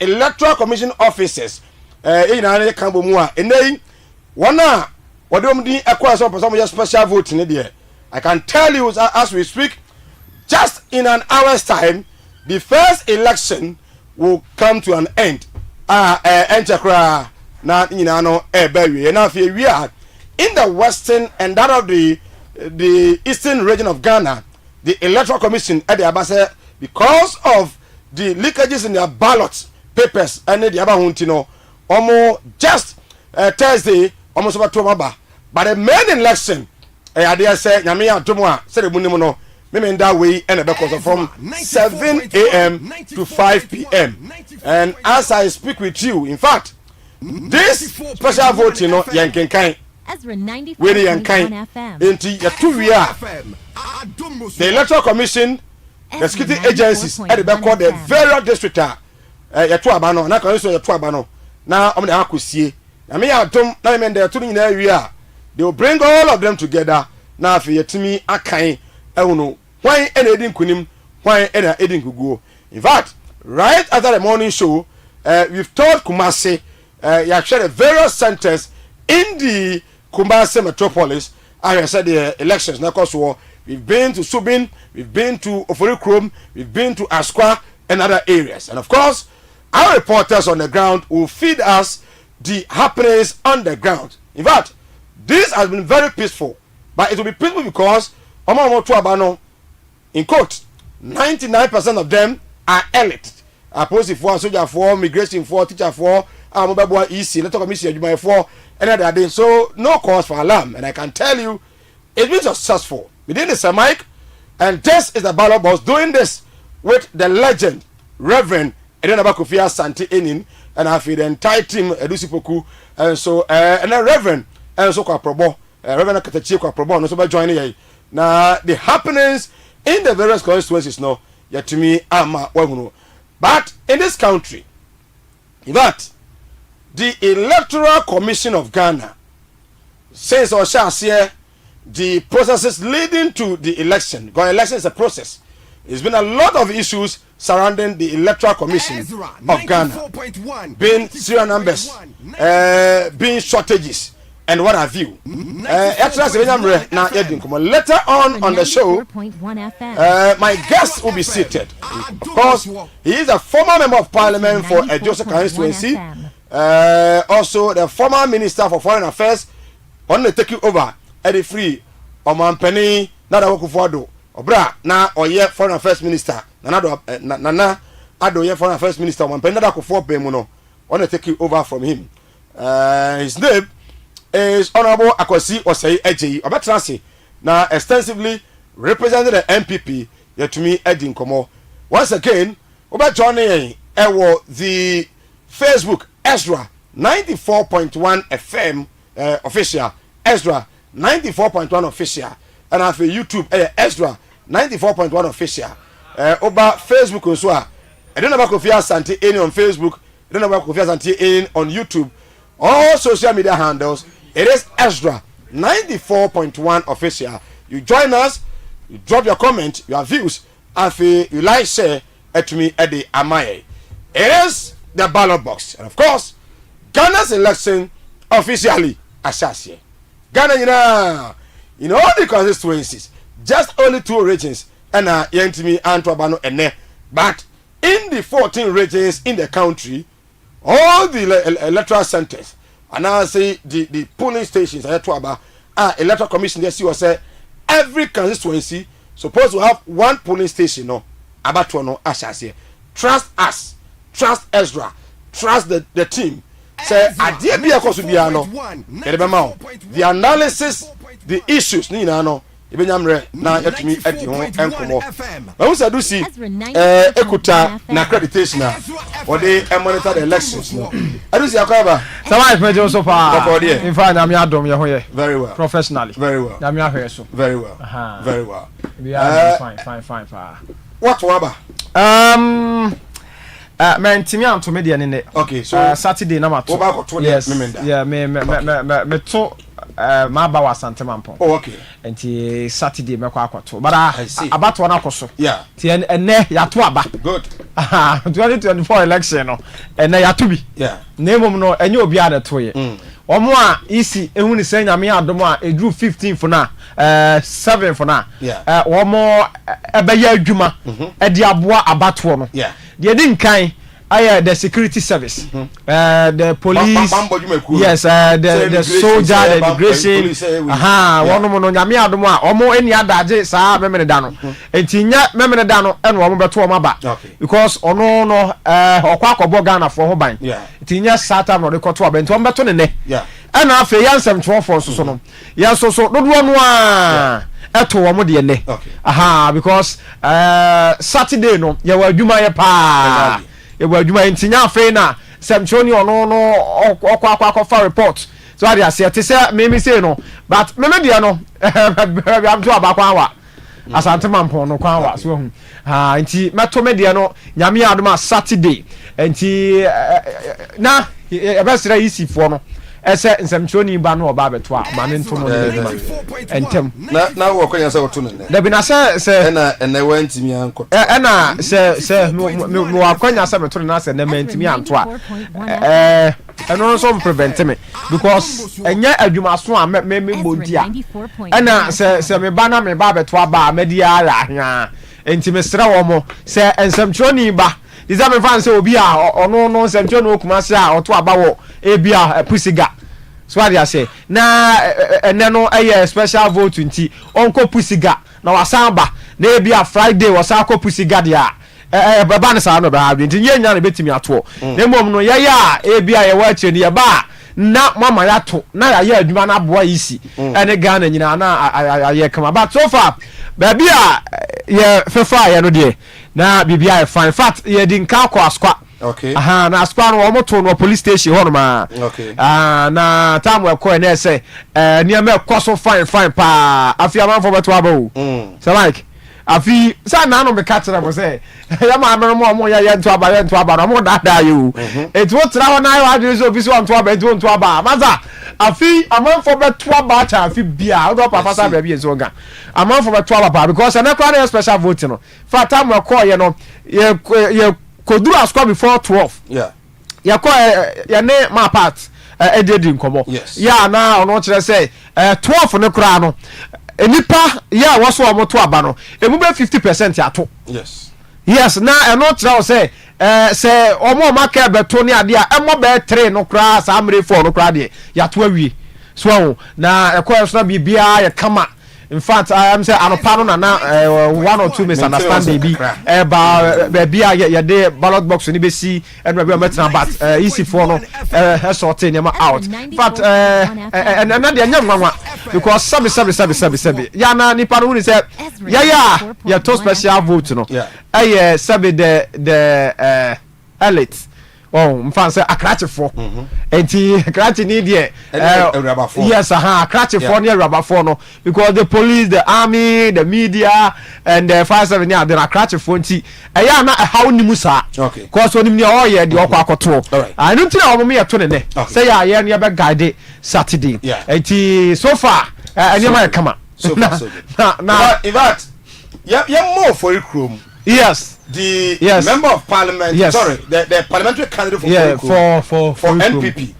Electoral Commission officers ina kan bo mu a enei wona wodom din across some special vote in there. I can tell you as we speak, just in an hour's time, the first election will come to an end. Enchakra na no bewe na fe we are in the western and that of the eastern region of Ghana. The Electoral Commission at the Abase, because of the leakages in their ballot papers and the Abahuntino, almost just Thursday, almost about 2 months. But the main election, I dare say, Yamia Tomoa, said the Munimono, maybe in that way, and because from 7 a.m. to 5 p.m. And as I speak with you, in fact, this special vote, Yankin Kain. Ezra 94.1 FM. Into your 2 year. The Electoral Commission, the security agencies at the back of the various districts, Yatuabano, and I can also Yatuabano. Now, I'm the Akusi. I mean, I don't know they're tuning in area. They will bring all of them together. Now, for Yatimi, Akai, Eunu, why any Edin Kunim, why any Edin Kugu. In fact, right after the morning show, we've told Kumasi, you have shared various centers in the Kumasi metropolis. I said the elections. Now, of course, we've been to Subin, we've been to Oforikrom, we've been to Asqua and other areas. And of course, our reporters on the ground will feed us the happenings on the ground. In fact, this has been very peaceful. But it will be peaceful because, in quote, 99% of them are elite. Police for, soldier for, migration for, teacher for, mobile EC, Electoral Commission for, and other day. So no cause for alarm. And I can tell you, it's been successful. We did this mic, and this is the ballot box doing this with the legend, Reverend Aduanaba Kofi Asante Ennin, and I feel the entire team Edusipoku, and so and then Reverend and so Probo, Reverend OKATAKYIE Probo, no so by joining here. Now the happenings in the various constituencies no yet to me ama waguno. But in this country, in fact, the Electoral Commission of Ghana says or shall say the processes leading to the election, because election is a process. There's been a lot of issues surrounding the Electoral Commission Ezra of Ghana, being serial numbers, being shortages, and what have you. Later on the show, my guest will be seated because he is a former member of Parliament for a Joseph constituency, also the former Minister for Foreign Affairs, on the taking over Eddie Free, Oman Nada Wokufodo, Obra, na Oye Foreign Affairs Minister, Nana Ado Foreign Affairs Minister, Oman Nada Kufo Bemuno, on the taking over from him. His name is Honorable Akwasi Osei Eji, Obatrasi, now extensively represented the MPP, yet to me, Edin Komo. Once again, Oba Johnny, the Facebook, Ezra 94.1 FM official, Ezra 94.1 official, and after YouTube, Ezra 94.1 official. Oba Facebook also. I don't know about Kofi Asante Ennin on Facebook. I don't know about Kofi Asante Ennin on YouTube. All social media handles. It is Ezra 94.1 official. You join us. You drop your comment, your views. After you like, share to me at the Amaye. It is the ballot box, and of course, Ghana's election officially associated. Ghana, in all the constituencies, just only 2 regions, and Yentimi, Antuabano, and Ne. But in the 14 regions in the country, all the electoral centers, and I say the polling stations, Electoral Commission, yes, you say every constituency supposed to have 1 polling station, no, about to no, Ashasi. Trust us, trust Ezra, trust the team. Say, the analysis, the issues, no, na yatumi adi ho enkomo we say do see ekuta na accreditation or they monitor the elections no I do see akaba somebody pledge also pa in fact na me adom ye ho ye very well professionally very well na me ahwe so very well very well we are fine pa what waba man timi am to media ne okay so Saturday na mato yes yeah me to ma ba wa Asante Mampon. Oh, okay. Enti Saturday me kwa akwato. Bara abato na akoso. Yeah. Ti ene ya to aba. Good. 2024 election no. Ene ya to bi. Yeah. Nemom no enye obi a de to ye. Omo a isi ehun ni se nyame adom a edru 15 for na 7 for na. Yeah. Omo ebeya adwuma e de aboa abato no. Yeah. De din kan the security service, the police, yes, the soldier, the immigration. One of them, Yami Adoma, Omo, any other, Sa, Memedano, and Tinya Memedano, and one better Maba, because no, or Quack or Bogana for Hobine. Tinya Satan or the Cotua, and Tom Batonene. Yeah, and after Yansam 12 for Sosono. Yes, so don't one. Eto wo de ne because Saturday no ye wa adwuma ye pa ye wa adwuma ntinya afi na semchoni ono no okwa for report so I say te say me say no but me de no am to abakwa wa Asante Mampon no kwa wa so hu nti meto me de no nyame adoma Saturday nti na e be sira isi fo no ese nsemchoni ba no oba beto a ma ne ntomo entem na wo kwanya se woto ne da bi na se na wantimi anko na se me wa kwanya se beto na se na mantimi anto a eno so prevent me because enya adwuma so a me bodia na se me ba na me ba beto aba me dia ahwa enti me sra wo mo se nsemchoni ba Iza me fan se obi a ono no nsɛmtwe no okuma se a ɔto aba wo ebia pusiga so what I say na ene no special vote nti onko pusiga na wasamba na ebia Friday wasako pusiga dia baba ne sa no ba nti nyenya na betimi ato na mom no ya ebia ye wa akyire ne ba na mama ya to na ya adwuma na boa yisi ene Ghana nyina na aye kama but so far baby a ye fefa ye no de na bibia fine fact ye din ka ko askwa okay na askwa no omoto no police station ho no ma okay na time we ko na say niam e ko so fine pa afia man for beto aba so like afi sa na no me ka tira mo say ya ma mo ya nto aba no mo da you it wo tra ho na ya adu so bi so nto aba maza afi aman for beto aba cha afi bia do papa sa bia so ga aman for beto aba because na kwa special vote no fa time we ko ye no ye koduru askwa before 12 yeah ya ko ya ne ma part ededi nkomo ya na ono kire say 12 ne kura no enipa ya waso omoto aba no emu be 50% ato yes na eno kire o say say omo maka beto ne ade a emo be 3 no kura sa amre 4 no kura de ya to awie so na ekoy so na bibia ya kama. In fact, I am saying anopano na 1 or 2 misunderstand baby baby ya de ballot box ni be see and we metina but easy for no sorting them out. In fact and na de nyanwa because sabi ya na nipa no ni say ya to special vote no sabi the elite mfan say akrachefo enti akrache ni de yes akrachefo ni rabafo no because the police, the army, the media and the 57 ya de akrachefo enti eya na how ni musa because onim ni o ye de okwakoto anu nti na omo ye to ne say ya ye ne be guide Saturday enti so far any man come na in fact ya more for ikrom. Yes. The member of parliament, sorry, the parliamentary candidate for NPP,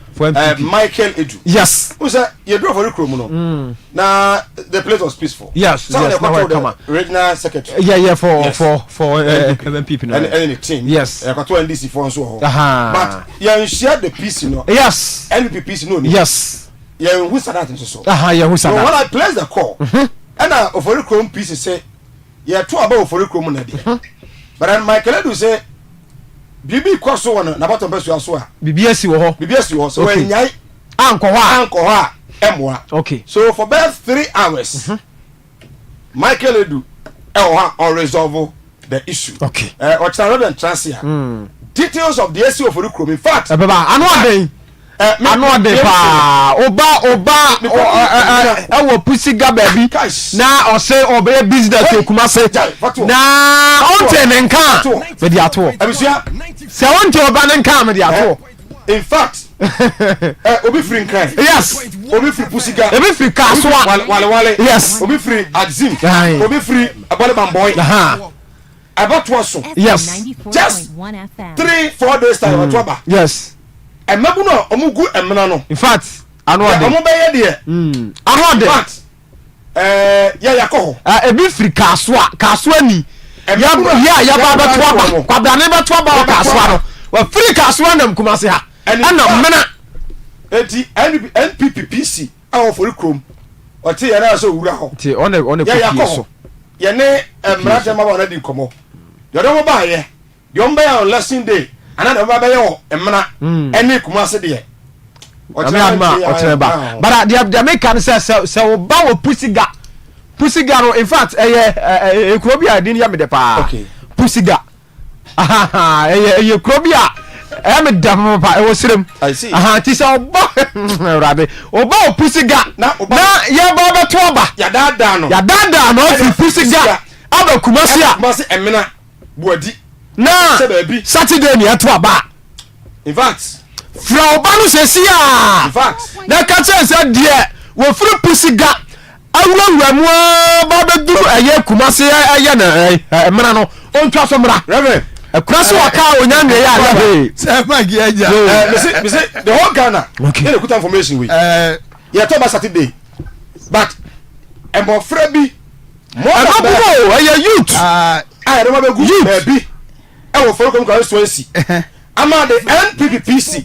Michael Edu. Yes. Who said you drove for Ikromuno? Now the place was peaceful. Yes. Now the regional secretary. Yeah, for NPP and the team. Yes. I got to NDC for so. But you share the peace, you know. Yes. NPP peace, no. Yes. Yeah, who said that so? Yeah, who said that? When I place the call, and I for Ikrom peace say. Yeah, two about for Ikrom na dia. But then Michael Edu say bibi kwaso wona na bottom besu aso a bibi asi wo ho so when nyai anko ho emwa okay so for about 3 hours Michael Edu on resolve the issue okay or Reverend Transia details of the issue for Ikrom in fact ano de pa oba ewo pusiga baby na o say obe business okuma say na onte ne nka me di ato se onte oba ne nka me di ato in fact obi free nkan yes obi free pusiga ebi free kaswa wale yes obi free adzim obi free abole bamboy about waso yes just 3-4 days time October yes emabu no omugu emna no in fact anode omu beye de anode ya yakoho ebi free kaswa ni ya baba toaba kwabane ba toaba kaswa no wa free kaswa na mkumase ha ana mena eti NPPPC awo for krom oti ya na so wura ho ti one Kofi so ye ne emrata ma ba na di nkomo yo do mo ba ye yo mba ya on lesson day ana na ba ye ho emna ene kumase de Otreba. But the American says so ba pusiga no in fact ekrobia din ya me de pa okay pusiga ekrobia me dam pa e wosirem I see ti say oba rabe oba pusiga na ya ba ba to oba ya dada no fi pusiga aba kumase emna boadi na Saturday ni ato aba in fact fra oba no sesia in fact na ka say de wo free pusiga awura mu ba be duru eye kumase eye na emra no ontwa so mra reverend akurase waka onyanwe ya ala say magi eja me say the whole Ghana okay good information we yeah talk about Saturday but emo fra bi mo youth I remember good baby e wo for come so si ama the NPPPC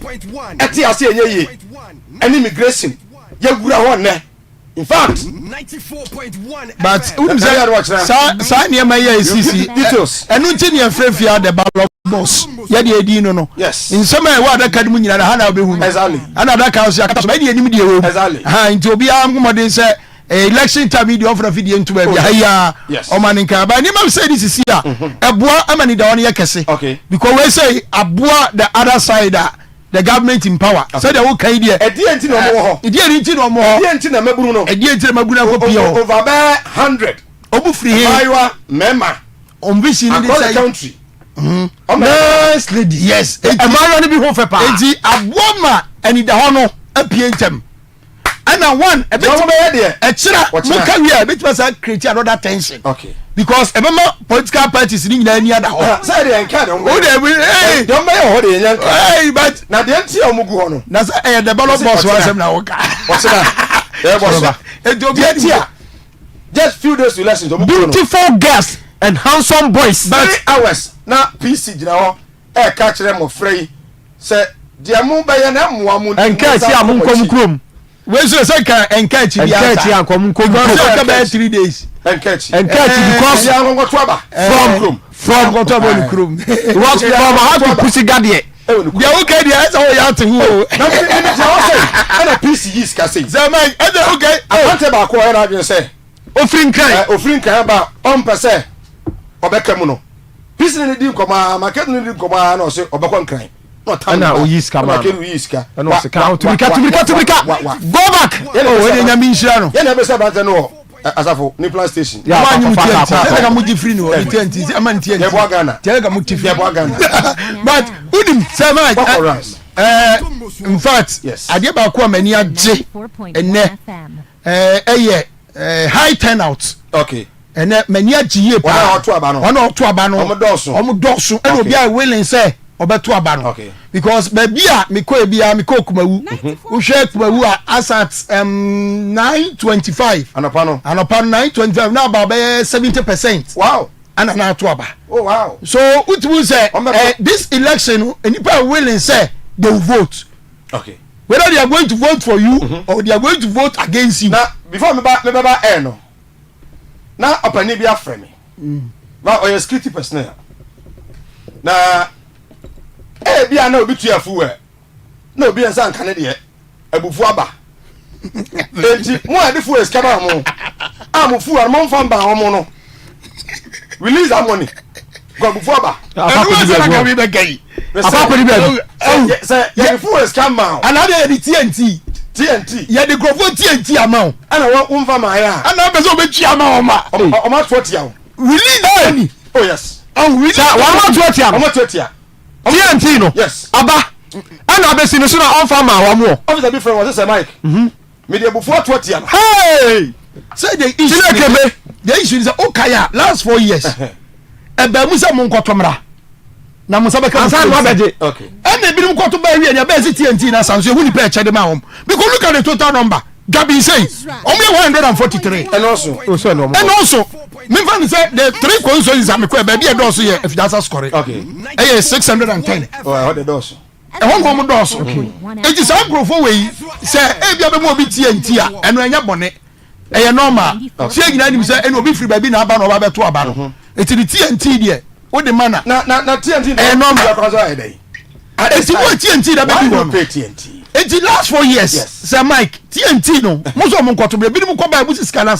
eti ase enye any immigration ya gura ho ne in fact 94.1 but sa niema ya ECC details enu nti ne frefia the ballot boss ya de edi no yes in some way wa da kadum nyina na ha na obehu exactly ana da ka so akata so edi enim de wo exactly ha nti obi amomode say election time di offer video ntu ba bia ya o man nka ba ni mam say this is here eboa amani da won ye kese okay because we say aboa the other side the government in power so they will kai there edi enti no mo ho edi enti no mo ho edi enti na maburu no edi enti na maburu na kopia ho over 100 obu free here Iowa mema on vision in the country yes lady yes emaro ni bi ho fe pa edi aboma ani da ho no apie ntem ana one e chira mo ka wi a bit was create another tension okay because ebema political parties ni nyina ni ada ho say dey enka don o dey hey don be ho dey nyanka hey but na dey enti omugu ho no na say the ballot boss wa sem na wo ka what's that eh boss etia just few days to lessons omugu beautiful girls and handsome boys but hours na PC gina ho e ka kire mo frey say dia mu be ya na moa mu enka ti am nkom krom we say ka enka ti bia enka ti ankom nkom ka be 3 days enkachi because ya ngo twaba from go to abon krom what from how to pussy gadie dia okay dia say o ya te hu na me say ana PC is ka say zaman okay Asante ba ko era adwen say ofrin kan ba on pese obeka mu no PC ni di nkoma market ni di nkoma na o say obekwa nkran no tam na o yiska ma market o yiska no se ka to go back oh we nya mi nshira no ye na be say ba no asafo ni plan station ya ma nyu mutienti ka muji free no mutienti ama ntienti ye bo Ghana tell ka muti free ye bo Ghana but udim say man in fact ade ba ko amani age enne high turnout okay enne mani age ye pa ona oto aba no omo doso ene obi a willing say obeto aba no because baby a meko bia meko kumawu wo hwe kumawu a asat 925 anopano 925 now about 70%. Wow. And na to aba. Oh wow. So what will say this election anybody willing say they will vote. Okay. Whether they are going to vote for you or they are going to vote against you. Now before me ba no. Na opani bia frɛ me. Na o security personnel. Na bia na obi tuafu na obi ensa nkane de abufu aba enti mo adefu eskaba mo amufu armo mfa mba ho mo no release that money go abufu aba ka bi be gai apapodi be say ya fu eskama ana de TNT ya de grofo TNT amount ana wo mfa ma ya ana be so be tua amount o ma 20 ya release that money oh yes release one more 20 ya o ma 20 ya TNT no yes aba ana abesi no so na on fa ma wa mo officer be friend was say Mike me dey before 20 am hey say the issue is okaya last 4 years ebe mu say mon kotomra na mo sabeka ansan no abeje okay and e bi mu koto ba wi na be say TNT na sanso e hu ni pe che de ma hom because look at the total number Gabi say only 143 and also me fan say the 3 consoles am ko e be e doso ye if that's score okay eh 610 what the doso e hon go mo doso it is am growth we say e bia be mo bi TNT a eno enya bone e normal tie nyina nim say eno obi free ba bi na aba no ba beto aba no it is TNT there o de mana na TNT e normal because I dey it is what TNT da be no pay TNT it the last 4 years sir Mike TNT no mo so mo nkoto bi ni mo ko ba bu scanner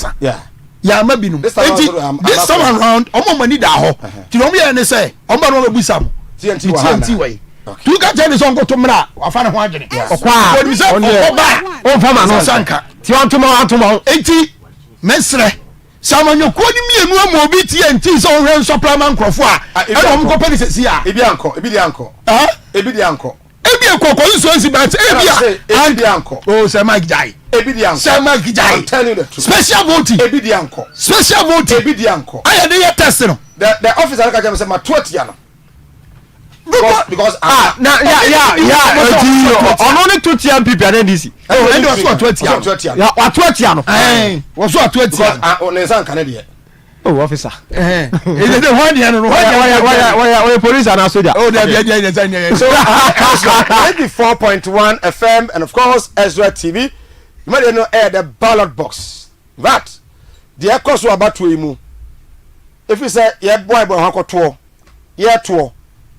ya ma binum this time around omo mani da ho ti no mo ye ne say omo no be busam TNT way tu ka je ni so nkoto mra afa ne ho adwene okwa on fama no sanka ti on tomo enti mesre samanyo ko ni mienu am obi TNT so hwe supplement crofo a e no mo ko peni sesi a ebi di anko ebi ekoko insurance but ebi anko oh say Mike Jai ebi di anko say Mike Jai I'm telling you the truth special voting ebi di anko special voting ebi di anko aye dey test no the officer ka jam say ma 20 ano because only 2 MPP and NDC and was 20 ya wa 20 ano was 20 on nsan kan dey oh officer is the one there no why police and soldier oh there so 94.1 FM and of course Ezra TV you might know the ballot box that the course about to mu if you say yeah boy hakoto yeah to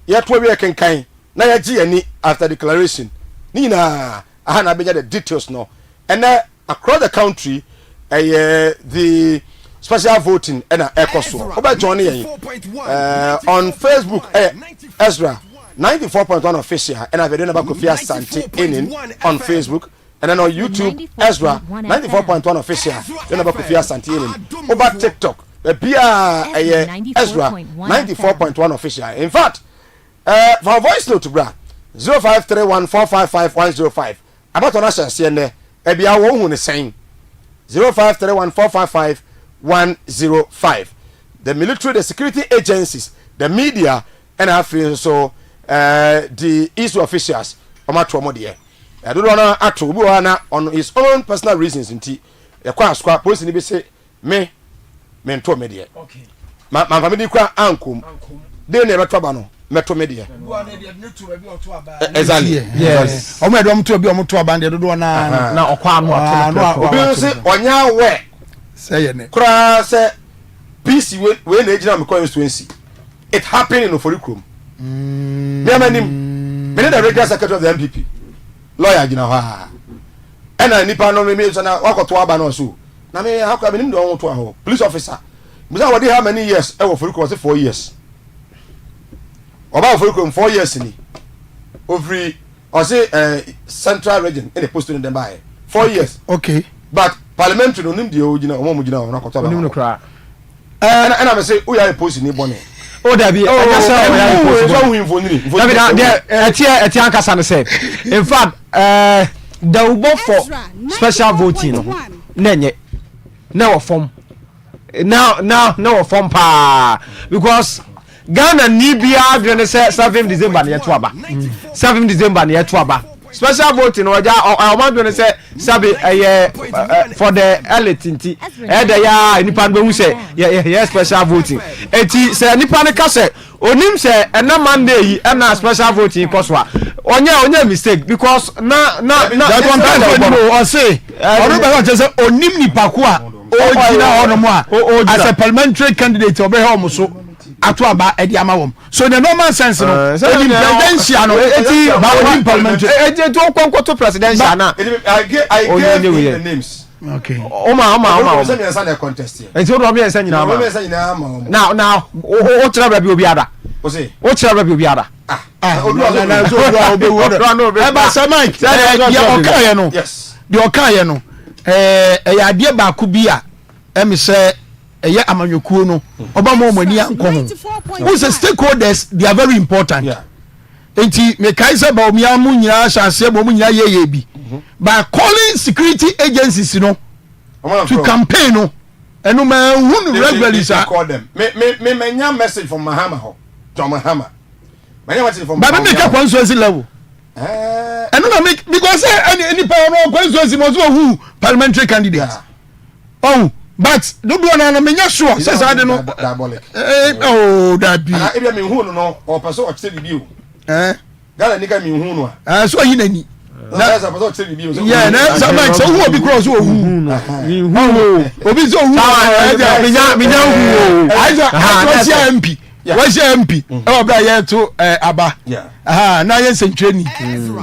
we kenkan na ya gi ani after declaration ni na aha na beja the details no and across the country the special voting and ecoso oba join on Facebook Ezra 94.1 official and Aduanaba Kofi Asante Ennin on Facebook and then on YouTube Ezra 94.1 official Aduanaba Kofi Asante Ennin over TikTok bia Ezra 94.1 official in fact for voice note bra 0531455105 about on asase ne bia wo hu ne sen 0531455105 the military the security agencies the media and AFRIFA so the issue officials amato mo de I don't know ato obi wana on his own personal reasons nti e kwa askwa police ni be say me nto me de okay ma family kwa ankom de ne beto ba no meto me de exactly yes o me do mto bi o mto aba de do na okwa anu ato obi say onya we say ne kra say PC we na ejina me constituency it happened in Oforikrom me amanim me the regular secretary of the MPP lawyer gina ha ena nipa no me so na wakoto aba no so na me hakwa me nim do won to ho police officer musa wodi how many years e wo Oforikrom say 4 years oba Oforikrom 4 years ni over or say central region in the post in them by 4 years okay but parliamentary no nim de o gina o mo gina na koto aba nim no kra and me say o ya post ni bone oh dabi eti ankasa no say in fact the ubo for special voting na nye na wo form now wo form pa because Ghana ni bia adwene say 7 December na yeto aba 7 December na yeto aba special voting oja omadwene say sabe for the elite nti the ya nipa no be hu say yeah special voting eti say nipa ne ka say onim say na Monday yi na special voting koso a onya mistake because na that one time o say onu be wan say onim nipa ko a o gina ono mo a as a parliamentary candidate obe he omo so ato aba edi amawom so the normal sense no edi presidential no eti ba odi parliamentary edi to konkoto presidential na I gave the names okay o say me answer the contest here eti o do me answer nyina ma now o tira ba bi obi ada o say o tira ba bi obi ada na so do obi wo e ba say Mike ya okaye no yes the okaye no ya ade ba ku bi a emi say eye amanyokuo no oba mo mani anko ho who say stakeholders they are very important enti me kai say ba omi amu nyina chance bo mu nyina ye bi by calling security agencies, you know, to campaign, no, and no man who regularly call them. Me message from Mahama, John Mahama. But me make up one Swazi level. And no make because any power one Swazi was who parliamentary candidates. Oh, but don't do an amenya sure. Says I don't know. Diabolic. Oh, that be. If you mean who no or person or tell you. Gala nika mi hu no a so yi nani na za person tell you yeah na some like so who obi cross who hu obi so hu minya hu I share MP we share MP e obra ye to aba na ye sentweni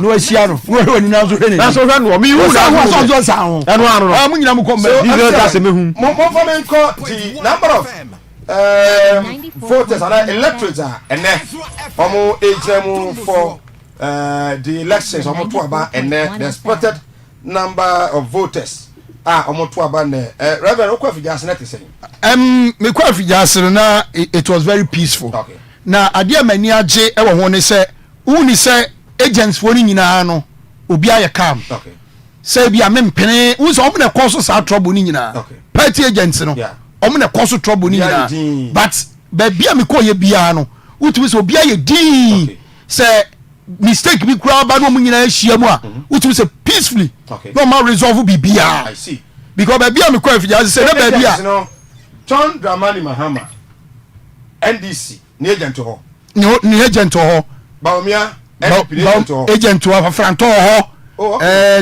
no ahia no we ni na so hwe ni na so hwe no mi hu na so sa ho eno anu no mu nyina mu ko me ta se me hu mo fa men ko the number of voters and electorates and omo ejemu for the elections omo to aba and the expected number of voters omo to aba ne Reverend Kofi Jase na say me Kofi Jase na it was very peaceful. Okay. Na ade amani age e wo ho ne say uni say agents for ni nyina no obi aye calm. Okay. Say bia me mpene wo so omo na cause sa trouble ni nyina. Okay. Party agents no. Yeah. Omo na cause trouble ni nyina. But baby am ko ye bia no wotumi so bia ye din say mistake bi kura ba no mu nyina ahia mu a wotumi say peacefully no ma resolve bi bia. I see. Because baby am ko afija say na baby a John Dramani Mahama NDC ni agent ho ni agent ho Baumia agent ho agent ho Franto ho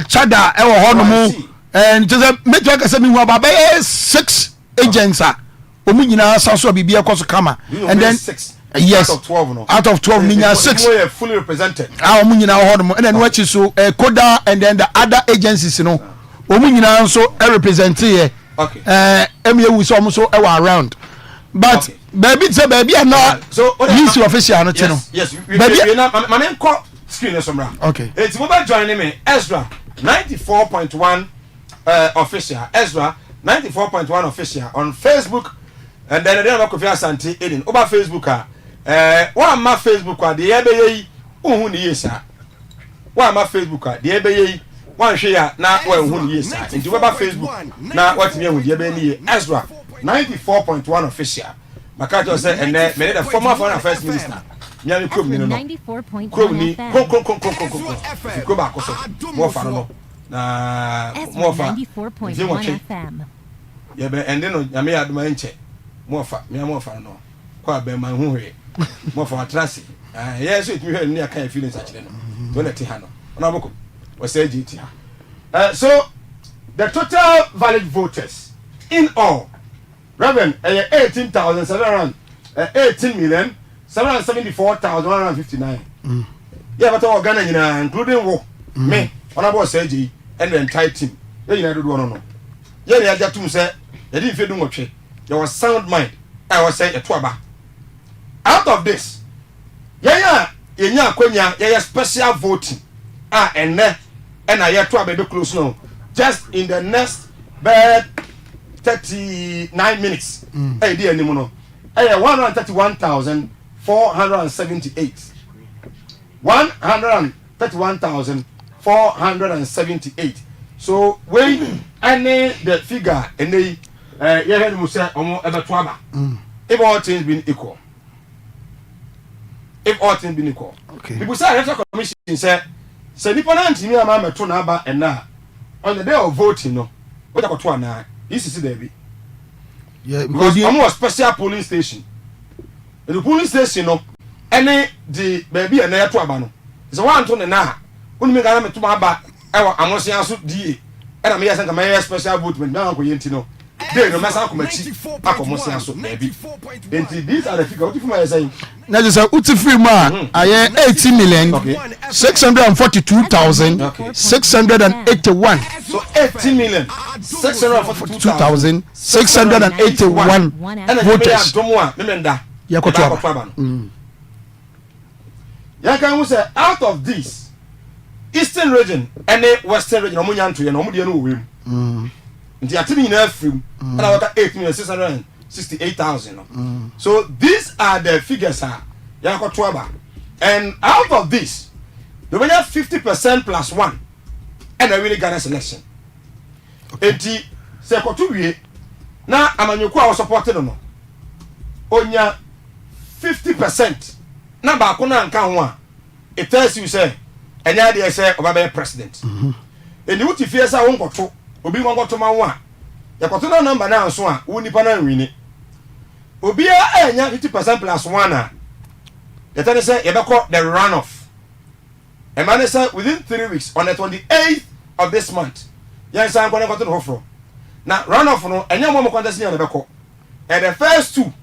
Chada e wo ho no mu just make like say me hu aba 6 agents are omu nyina saso bibia koso kama and then 6 yes out of 12 no out of 12 ninya 6 we are fully represented omu nyina ho no and then wachi so Koda and then the other agencies no omu nyina so represent here okay emi ewu so omu so e were around but baby say baby na so use official no cheno yes baby na mama nko screen no somra okay it's mobile join me Ezra 94.1 official Ezra 94.1 official on Facebook and then the Kofi Asante Ennin over Facebook one ma Facebook the ebeye hu ni yesa one ma Facebook the ebeye one hwe ya na one hu ni yesa nti over Facebook na what me hu the ebeye ni Ezra 94.1 official makajo say and me the former foreign affairs minister nyame krom ni no 94.1 krom ni ko ba ko so mo fa no na mo fa 94.1 FM ye be ende no nyame aduma enche mo fa me mo fa no kwa be man hu hwe mo fa trase ye so itimi hwe ni aka e feelings a kire no to na ti ha no ona boko we say GT ha so the total valid voters in all Reverend 18,774,159 yeah but our Ghana nyina including wo me ona bo say G and the entire team ye nyina do no ye ya jatum say ye di fedu nwotwe there was sound mind I was say eto out of this yenya akonya ye special voting enne na ye to aba be close no just in the next 39 minutes dey anim no 131,478 131,478 so when any the figure any you heard me say omo ebeto aba if all things been equal okay people say electoral commission say nipa na ntimi ama meto na aba na on the day of voting no what akoto ana this is there be yeah because omo special polling station the polling station no any the baby na yeto aba no is one to na unimi ga na meto aba ewa amosia so die na me yesa nka special vote na ko yenti no they no mesa komachi akomosia so baby enti these are the figures what if my say na just uti free ma aye 18,642,681 so 18,642,681 voters memenda yakoto can we say out of this eastern region and the western region omunya nto ye no omde no wem nti atimi nyina afrim and about 8,668,000 so these are the figures yakoto aba and out of this the 50% plus 1 and I really Ghana selection. Enti se koto wie na amanyoko a wo support no onya 50% na ba ko na nka ho a it tells you say enya de say oba president eni wuti fie say wo nkoto obi nkoto ma wo a yakoto na number na anso a wo nipa na nwini obi a enya 50% plus 1 a yetane say yebeko the runoff e man say within 3 weeks on the 28th of this month yan san ko na koto no hofro na runoff no enya mo contest ni yebeko and the first two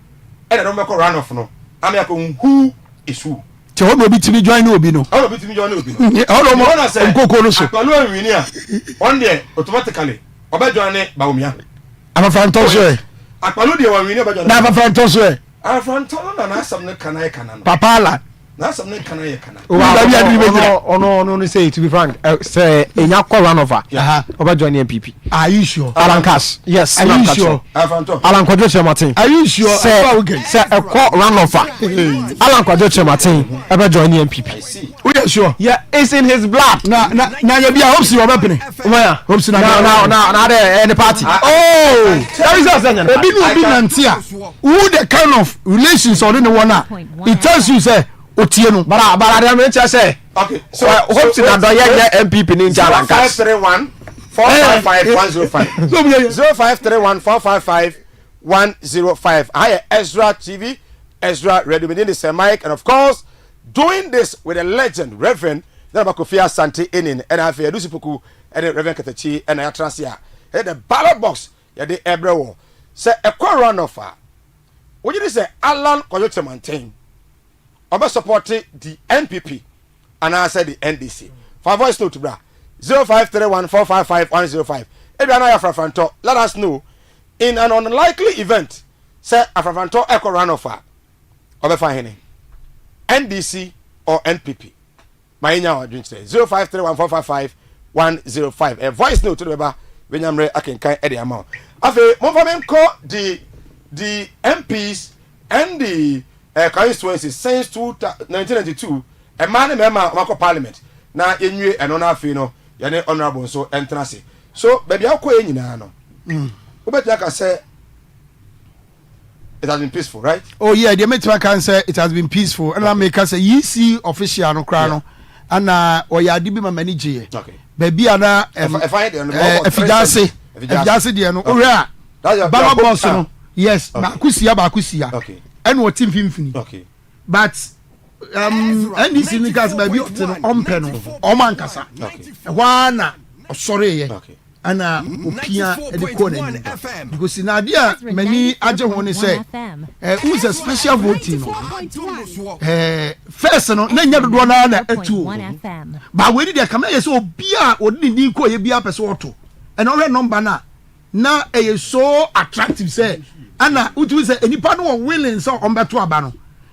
and the beko runoff no am yakon who is who che ho no bitimi join no obi no ho no bitimi join no obi no ho no mo nkoko no so akolo anwini a on there automatically obejoine baomia afafanto so e akolo de wanwini obejoine na afafanto so e afafanto no na asam ne kana no papala na asam ne kana ye kana no say to be frank say enya call run over obejoine MPP are you sure Alan Cash yes are you sure afafanto Alan Kwadwo Martin are you sure say a call run over Alan Kwadwo Martin obejoine MPP I see we are sure yeah it's in his blood na ya bia hope see obepene hope see na the party oh that is us ebi no bi nantia who the kind of relations or the one it tells you say otie no bara dem e say okay so hope see na do ye MPP ni Alan Cash 531 455 105 0531 455 105 I Ezra TV Ezra Radio within the mic and of course doing this with a legend Reverend Kofi Asante Ennin and I fear Dusipuku and Reverend OKATAKYIE and I transia the ballot box ya de ebrewo say a run offer what you say Alan Kwadwo Martin oba support the NPP and I said the NDC for voice note bra 0531 455 105 if you are not AFRIFA let us know in an unlikely event say AFRIFA echo run offer oba fine NDC or NPP my nya drink today 0531 455 105 a voice note to the baba when I'm ready I can kind the amount afi mo fa men call the MPs and the constituencies since 1992 a man and member of parliament na enwie eno na afi no ya ne honorable so entrance so baby akọ enyina no obeti aka say it has been peaceful right oh yeah the metima can say it has been peaceful and I make us say you see official no kra no ana oyade bi mama ni je okay baby ana efidase de no owura ballot box no yes ba kusia okay and what team fimfini okay but NDC ni gas baby to no ompe no omankasa wana sorry ye ana opia e de ko na because na dia mani age ho ne say who's a special voting no first no na nya dodo na atu ba we dey come na so obia odi ni ko ye bia pese oto and already number na e so attractive say ana utu say enipa no willing so ombeto aba no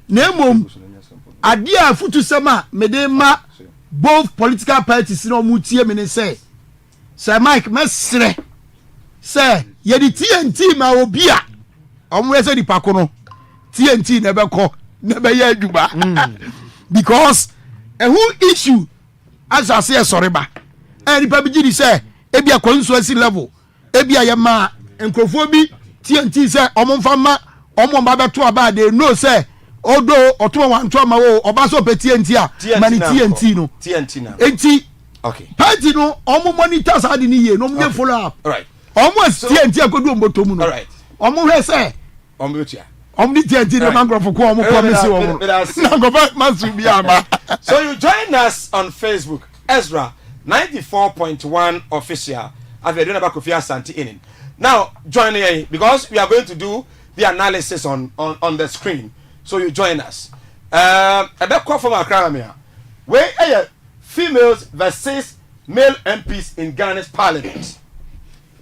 na emom ade a futu sema medema both political parties no mutie me ne say Sir Mike mesre say ye di TNT ma obi a omwe say di pakono TNT na be ye aduma because who issue as I say sorry ba any pa bi di say e bia constituency level e bia ye ma enkrofo bi TNT say omomfa ma omomba beto aba they know say odo oto wan to ma wo oba so pe TNT a mani TNT no enti okay party no omo monitors ade ni ye no mo follow up all right almost TNT akodu mboto mu no all right omo hwe say omo yotia omo ni TNT no mangrove ko omo promise omo na go back masu bi ama so you join us on Facebook Ezra 94.1 official Aduanaba Kofi Asante Ennin now join here because we are going to do the analysis on the screen so you join us ebe call from Accra me where females versus male MPs in Ghana's parliament.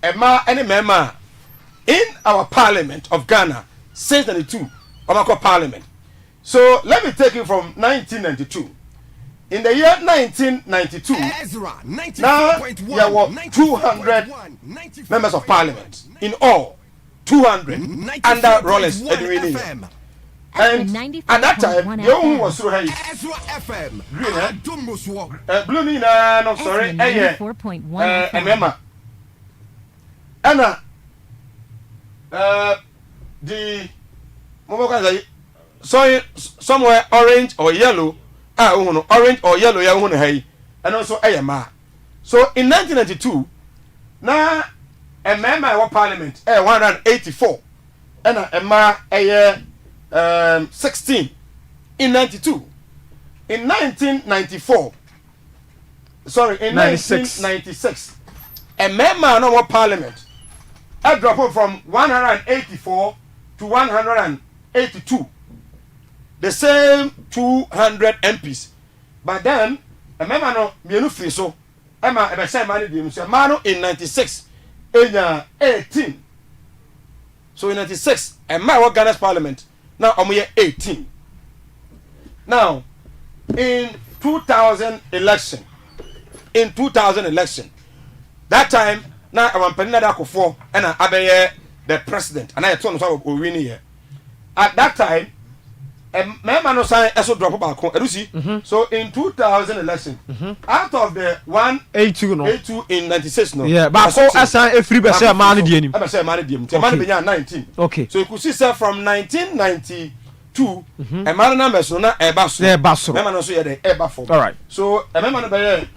Emma any member in our parliament of Ghana since 92 of parliament. So let me take you from 1992. In the year 1992, Ezra 94.1, now there were 200 members of parliament in all. 200 under Rollins. And at that time, the only was so high. Ezra FM. Green, eh? Blue, no, sorry, 94.1 remember. Anna, the so somewhere orange or yellow, orange or yellow, and also AMA. So in 1992, now a member of parliament, 184, and a ma 16 in 92. In 1994, sorry, in 1996, a member of parliament, I dropped from 184 to 182. The same 200 MPs. But then, a member of Mienu so Emma in 96, 18. So in 96, a man of Ghana's parliament. Now I'm here 18. Now, in 2000 election, that time, now I'm Penina Akufo and I the president, and I told him about winning here. At that time, a man no sign also drop about so in 2000 election, out of the 182 in 96 no. Yeah, but so as a free person man the him. I say man the him. Man be 19. Okay. So you could see sir from 1992 a man number so na eba so. Eba so. Man no so here the eba for. All right. So a man be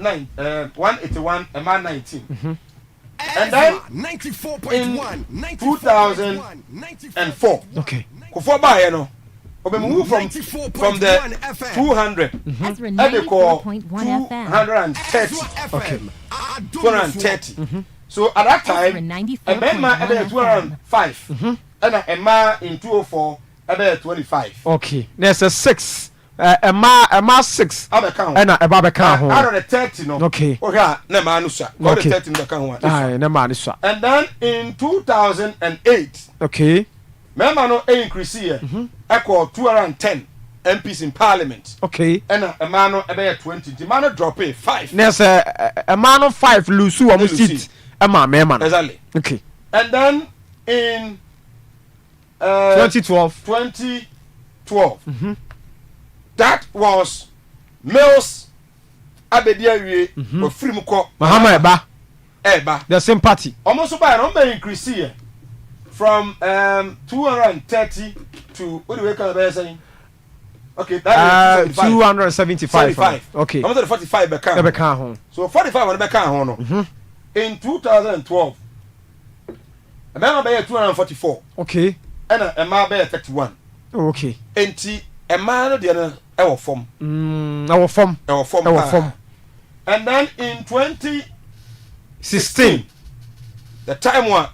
181 a man 19. And then 94.1 in 2004. Okay. Kufo ba here no. We move from the 200 Ezra and they call 94.1 FM. 230. Okay. 230. So at that time, a member about 205 and a man in 204 about 25. Okay. There's a 6. A ma 6. I'm a count. And a baba count. Out of the 30, no. Okay. Okay, no man, sir. Got the 30 in the count. Aye, no man, sir. And then in 2008, okay. member no increase here. I call 210 MPs in parliament. Okay. And a man no about 20. The man no drop it 5. There's a man of 5 lose who almost seat. A man. Exactly. Okay. And then in 2012. That was Mills Abediawe or Frimuko Mahama Eba. The same party. Almost by a number increase here from 230 to what do we call it saying? Okay, that is 275. Okay. Almost the 45 back. So 45 on the back in 2012. A man by 244. Okay. And a man by 31. Okay. And a man the our form. Our form. And then in 2016, the time one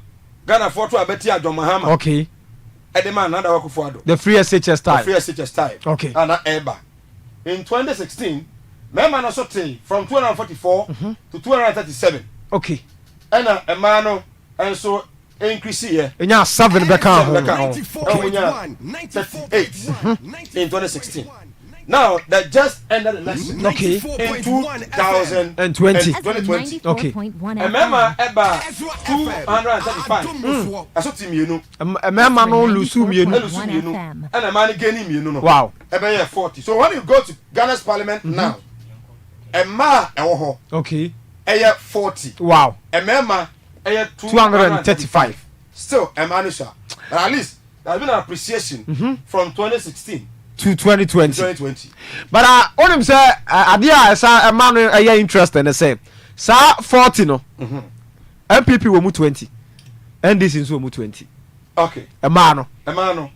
Ghana for to abeti Adon Mahama. Okay. And the man another work for the free SHS time. Okay. And Eba. In 2016, my man also take from 244 to 237. Okay. And a man and so increase here. And you 7 back on. 38 in 2016. Now that just ended election. Okay. In 2020. Okay. Remember about 235. That's what you know. A man no lose you. And a man gaining you know. Wow. About 40. So when you go to Ghana's parliament now, a man okay. 40. Wow. A member 235. Still a man is but at least there's been an appreciation from 2016 to 2020. But on him say idea a man interest in the same. Sa 40 no. MPP will move 20. NDC will move 20. Okay. A man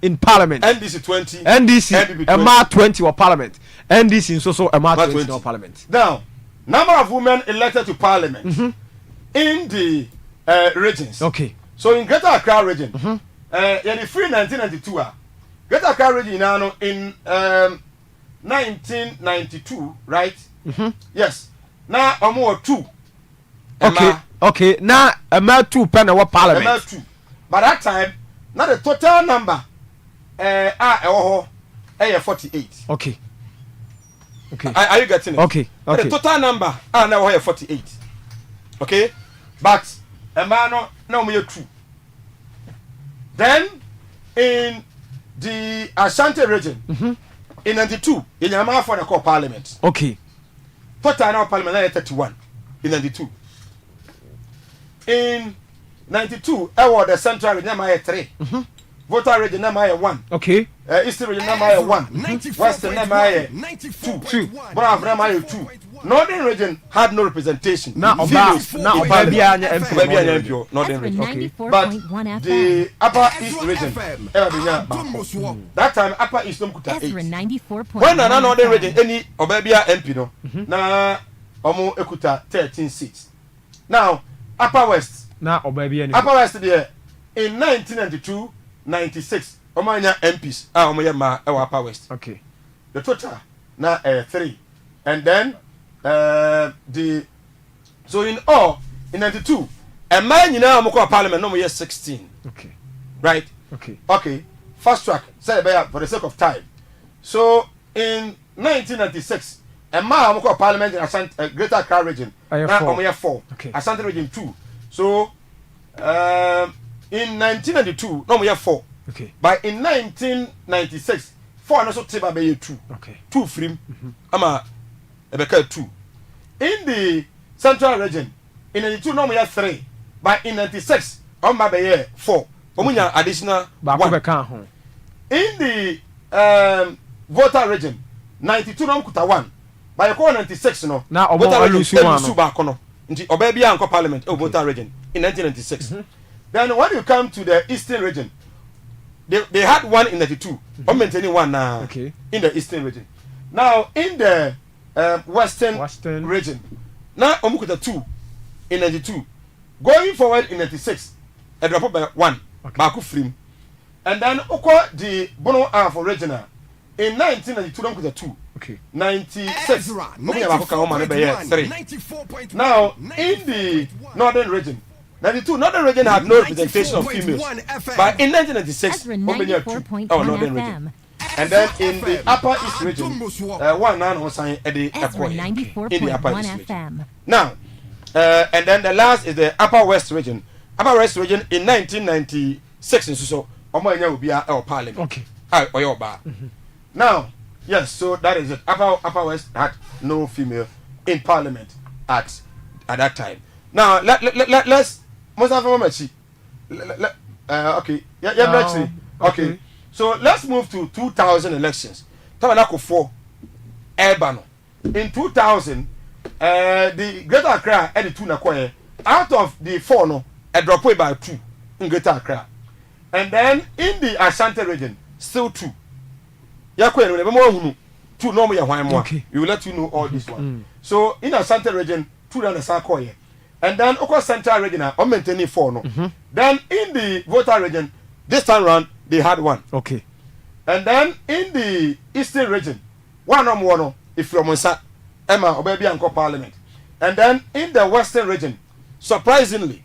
in parliament. NDC 20. NDC a man 20 or parliament. NDC so a man 20 or parliament. Now, number of women elected to parliament in the regions. Okay. So in Greater Accra region, the free 1992 Greater Accra region now in 1992, right? Yes. Now more 2. Okay. Now a 2 pen our parliament. 2. By that time, now the total number 48. Okay. Are you getting it? Okay. The total number now 48. Okay, but a man no me 2. Then in the Asante region in 92 in Yamaha for the core parliament. Okay. Total now parliament 31 in 92. In 92, the central region Yamaha 3. Voter region Yamaha 1. Okay. Eastern region Yamaha 1. Western Yamaha 2. Bravo Yamaha 2. Northern region had no representation. Now, Northern region. Okay. But the Upper East region, that time Upper East Kuta 8. When another Northern region, any Obabia MP no, na Omo Ekuta 13 seats. Now Upper West. Now Obabia. Upper West there in 1992-96. Omanya MPs. Omaya ma Upper West. Okay. The total now 3, and then. So in all in 92 a man you know I'm parliament no more 16. Okay. Right? Okay. Fast track. Say for the sake of time. So in 1996 a man I'm parliament in Asante Greater Accra region. Now I'm 4. Okay. Asante region 2. So in 1992 no more 4. Okay. But in 1996 4 also take by 2. Okay. 2 free. Ama Ebeka 2. In the central region, in 92 no more 3, but in 96 on my 4. Omunya additional 1. In the voter region, 92 no kuta 1, but you call 96 no. Now voter region back no. Nti obebia anko parliament voter region in 1996. Then when you come to the eastern region, they had 1 in 92. I'm maintaining 1 now in the eastern region. Now in the western region. Now Omukuta 2 in 92. Going forward in 96, a drop by 1. Baku Frim. And then Oko the Bono for regional. In 1992, Omukuta 2. Okay. 96. Ezra 94.1. Now in the northern region. 92 northern region had no representation of females. But in 1996, Omukuta 2 our northern region. And then in the upper east region, 1 man was signed at the airport in the upper east region. Now, and then the last is the upper west region. Upper west region in 1996 in so Omonya will be our parliament. Okay. Now, yes, so that is it. Upper west had no female in parliament at that time. Now let's most of them okay. Yeah, okay. So let's move to 2000 elections. Tabanako 4 urban. In 2000, the Greater Accra had the 2 nakoye. Out of the 4 no, a drop away by 2 in Greater Accra. And then in the Asante region, still 2. Yakwe no more 2 no more. Okay. We will let you know all this one. So in Asante region, 2 down the Sakoye. And then Oko Central region, I'm maintaining 4 no. Then in the voter region, this time round they had 1. Okay. And then in the eastern region, 1 no if from Monsa, Emma Obebi Anko Parliament. And then in the western region, surprisingly,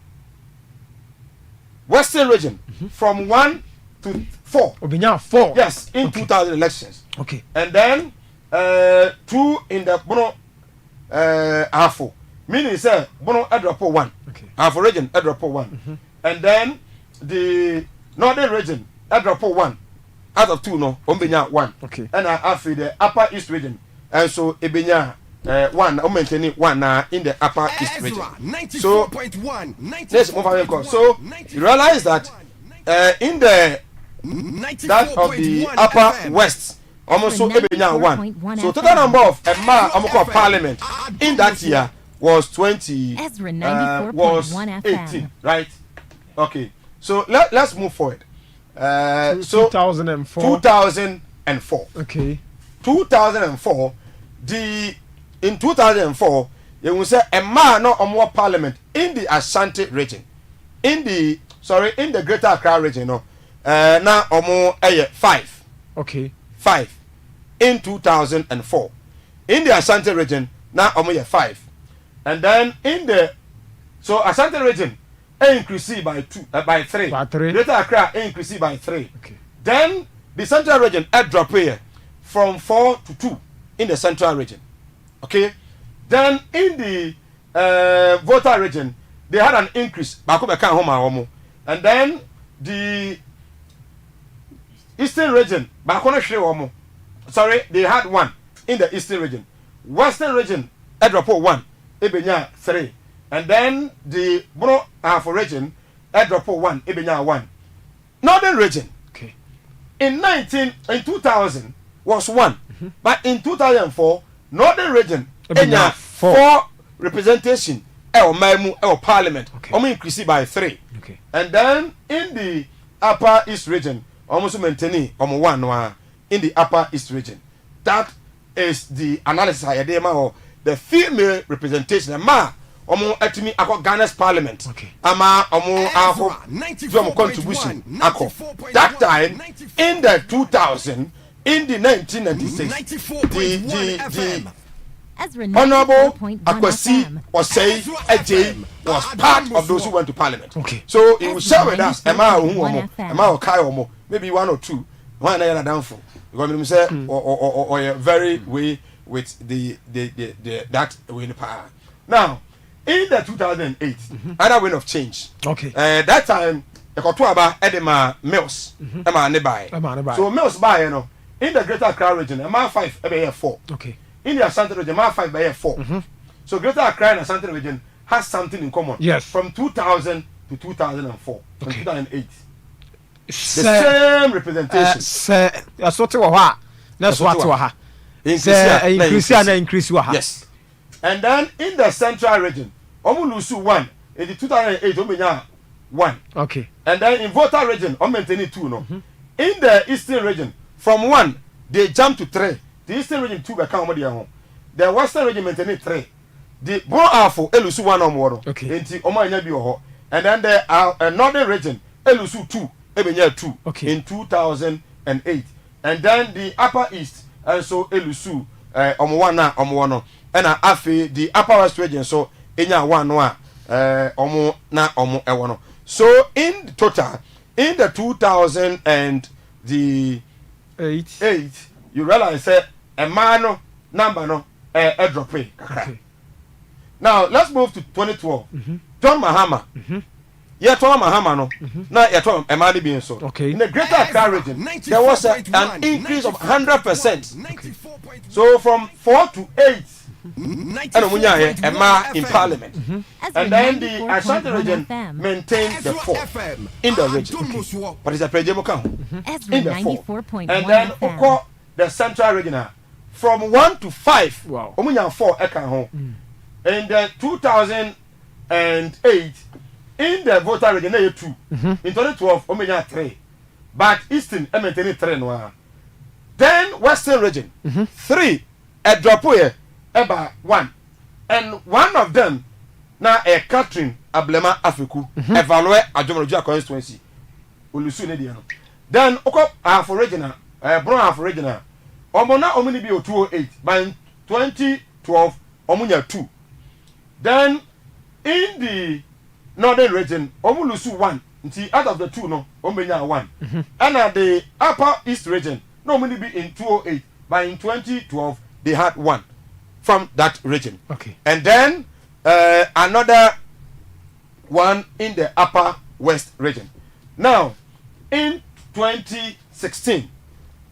western region from 1 to 4. Obinya 4. Yes, in 2000 elections. Okay. And then 2 in the Bono Afo. Meaning say Bono Edrapo 1. Okay. Afo region Edrapo 1. And then the northern region Edrapo 1. Out of 2 no, Ombenya 1. Okay. And after the upper east region. And so Ebenya 1, I'm maintaining 1 in the upper east region. So let's move on. So you realize that in the that of the upper west, almost so Ebenya 1. So total number of parliament in that year was 20. Ezra Was 18, right? Okay. So let's move forward. So 2004. 2004. Okay. 2004. In 2004, you will say a man no more parliament in the Asante region, in the Greater Accra region. No, now omo 5. Okay. 5 in 2004. In the Asante region, now omo 5, and then in the Asante region increased by 3. By 3. Greater Accra increased by 3. Okay. Then the central region drop here from 4 to 2 in the central region. Okay. Then in the voter region, they had an increase. And then the Eastern region, sorry, they had 1 in the Eastern region. Western region, drop 1, Ebenya 3. And then the Bro Afro region, drop 1, Ebenya 1. Northern region, okay, in 2000 was 1, but in 2004, Northern region, Enya 4 representation, parliament, increased by 3. Okay. And then in the Upper East region, almost maintaining 1 in the Upper East region. That is the analysis I had of the female representation. Ma, etimi ako Ghana's parliament. Okay. Ama ako contribution ako. That time in the 2000, in the 1996, the Ezra Honorable 94.1 Akwasi FM. Osei Eje was part of those who went to parliament. Okay. So he will share with us. Emma Okai Omo, maybe 1 or 2. One I downfall. Because we say or very way with the that win power. Now, in the 2008, another wind of change. Okay. That time, the Kotuaba Edema Mills, Emma Nebai. So Mills by in the Greater Accra region, Emma 5, Ebe 4. Okay. In the Asante region, Emma 5 by 4. So Greater Accra and Asante region has something in common. Yes. From 2000 to 2004, from 2008. The Sir, same representation. Sir, assorted wa. That's what wa ha. Increase wa ha. Yes. And then in the Central region, Omulusu 1. In the 2008, Omenya 1. Okay. And then in Volta region, Omenteni 2. No. In the Eastern region, from 1, they jump to 3. The Eastern region 2 become home. The Western region maintain 3. The Bro Afo Elusu 1 or more. Okay. And then the Northern region Elusu 2. 2 okay. In 2008, and then the Upper East also Elusu omo and afi the Upper West region so enya 1 no omo ewono. So in total, in the 2008, you realize a man number no drop. Okay. Now let's move to 2012. John Mahama. Mahama no na Emadi being so. Okay. In the Greater Accra region, there was an increase of 100%. Okay. So from 4 to 8, and in parliament. And then the Asante region maintained the 4 in the region. Okay. But it's a prejemo count in the 4. And then the Central region from 1 to 5. Wow. 4 home. In the 2008. In the voter region, 2. In 2012, Omenya 3. But Eastern, maintain 3 no. Then Western region, 3. A drop here, about 1. And one of them, now a Catherine Ablema Afriku, evaluate a Jomologia constituency. Ulusu Nediano. Then Oko Afro regional, Brown Afro regional. Omona Omini Bio 208. By 2012, Omunya 2. Then in the Northern region, Omulusu 1. Out of the 2, no, Omenya 1. And at the Upper East region, no money be in 208, but in 2012 they had 1 from that region. Okay. And then another 1 in the Upper West region. Now, in 2016,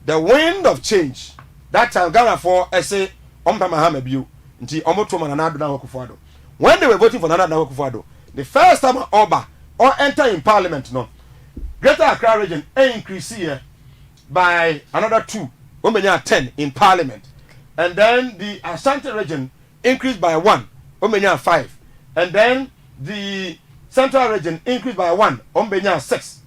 the wind of change. That time Ghana for say Mahama Biu, nti Omotoma na Aduanaba Kufuado. When they were voting for Aduanaba Kufuado, the first time Oba or enter in parliament, no, Greater Accra region increase here by another 2, 10 in parliament, and then the Asante region increased by 1, 5, and then the Central region increased by 1, 6,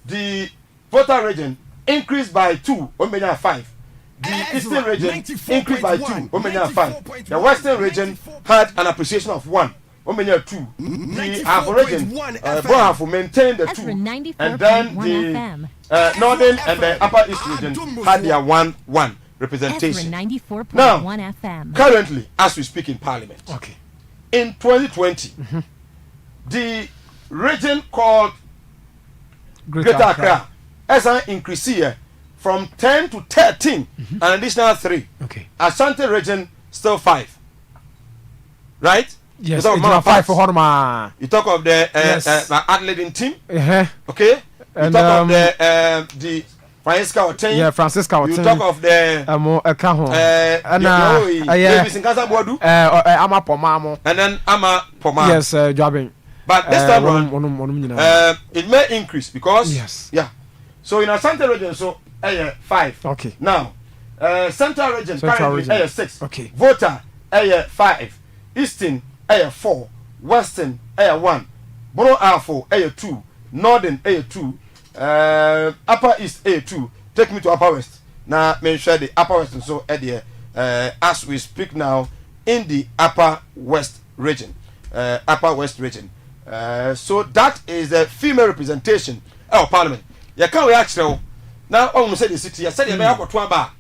the Volta region increased by 2, 5. The Eastern region increased by 2, 5. The Western region had an appreciation of 1. 2. The Afro region, Brown maintained the 2, and then the Northern and the Upper East region had their 1-1 representation. Now, currently, as we speak in Parliament, okay, in 2020, the region called Greater Accra has an increase here from 10 to 13, an additional 3. Okay. Asante region still 5, right? Yes, you talk 5 for Horma. You talk of the yes. athletic team, Okay. You And talk of the Francisca Oten. Yeah, Francisca Oten. You talk of the Ekaho. Davis in Casa Boadu. Ama Pomamo. And then Ama Pomamo. Yes, Jobbing. But this time around, it may increase because yeah. So in Asante region, so 5. Okay. Now, Central region currently 6. Okay. Voter 5. Eastern 4. Western 1. Boro Afo 2. Northern 2. Upper East 2. Take me to Upper West. Now, make sure the Upper West so as we speak now in the Upper West region. Upper West region. So that is the female representation of Parliament. You can't actually now. I say the city. I said you may have to aba.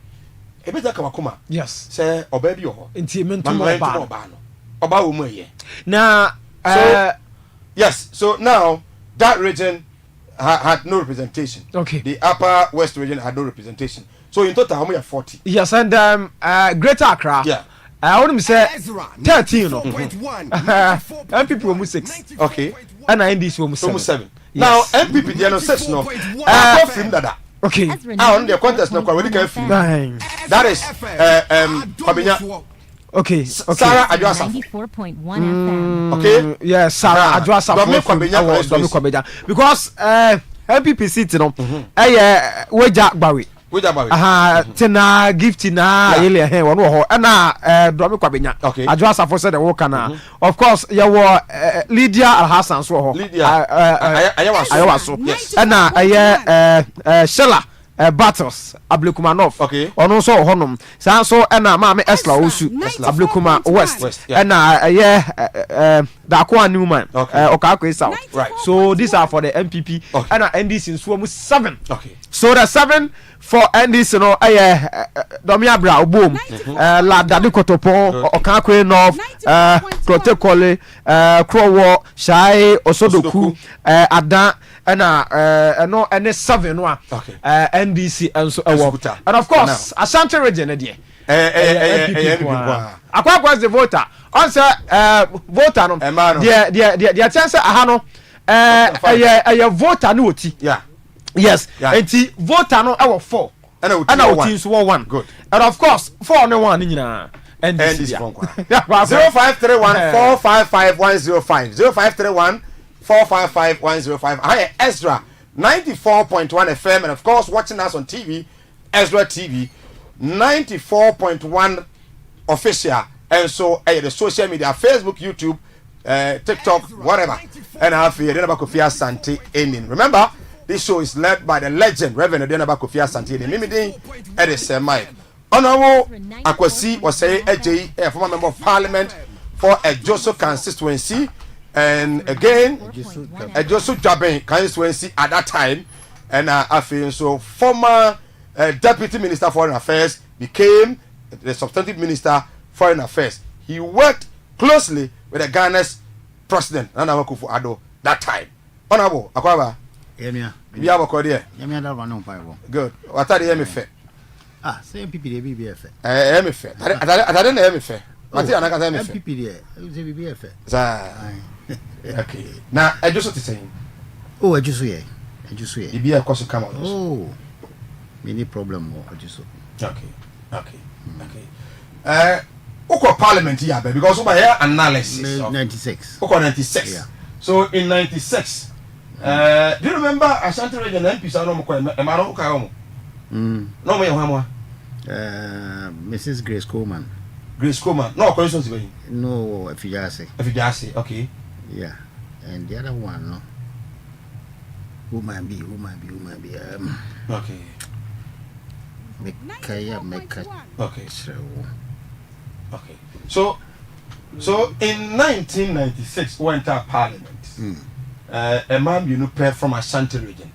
Ebeta kawakuma. Yes. Say obabi oho. Intimate oba. Oba umuye. Now, yes. So now that region had no representation. Okay. The Upper West region had no representation. So in total, how many are 40? Yes, and Greater Accra. Yeah. I want to say 13. MPP were 6. Okay. And NDC were 7. Now MPP they are 6 no. I go film that. Okay. On the contest no already can film. That is Kwabenya. Okay. Sarah Aduasa. 94.1 FM. Okay. Yes, Sarah Aduasa. Kwabenya. Because MPP seat no. Weja Gbawe. Tena gifty na yele he won ho na Domi Kwabenya Aduasa for said the work na of course you were Lydia Alhassan so ho ayawa so na Shella Battles Ablekumanov ono so honom san so na maame Esla Osu Ablekuma West na Dakwa Newman Okakwe South. So these are for the MPP and NDC in Suomu 7. So the 7 for NDC no Domia Bra Boom La Dadu Kotopo Okakwe North Protekole Krowo Shai Osodoku Ada and no and 7 NDC and so and of course Asante region Akwa the voter answer voter no the chance ahano a voter no oti yes and voter no our 4 and our teams 1 good and of course 4 no 1 nyina and 0531 455 105 0531 455 105 I Ezra 94.1 FM and of course watching us on TV Ezra TV 94.1 official and so the social media Facebook YouTube TikTok whatever and Aduanaba Kofi Asante Ennin. Remember this show is led by the legend Reverend Aduanaba Kofi Asante Ennin. Mimidi Edison Mike Honorable Akwasi was a former member of parliament for a Joso constituency and again a Joso Jaben constituency at that time and I feel so former Deputy Minister of Foreign Affairs became the substantive Minister Foreign Affairs. He worked closely with the Ghana's President Nana Akufo-Addo that time. Honorable Akwaba. Yemia. We have a code here. Yemia that one on fire. Good. What are the MFA? Same people they BBF. MFA. I don't know MFA. What are the MFA? MPP there. BBF. Okay. Now I just want to say. Oh, I just hear. The beer cost to come out. Oh. Many problem more just. Okay. Oko parliament here because over here analysis 96. Oko 96. Yeah. So in 96 do you remember Asante region MP sa no mo kwa e ma no ka ho mo no mo ye ho Mrs. Grace Coleman no constituency be no Afijase okay yeah and the other one no who might be okay Meka. Okay. So in 1996 went to parliament. A man you know from Asante region.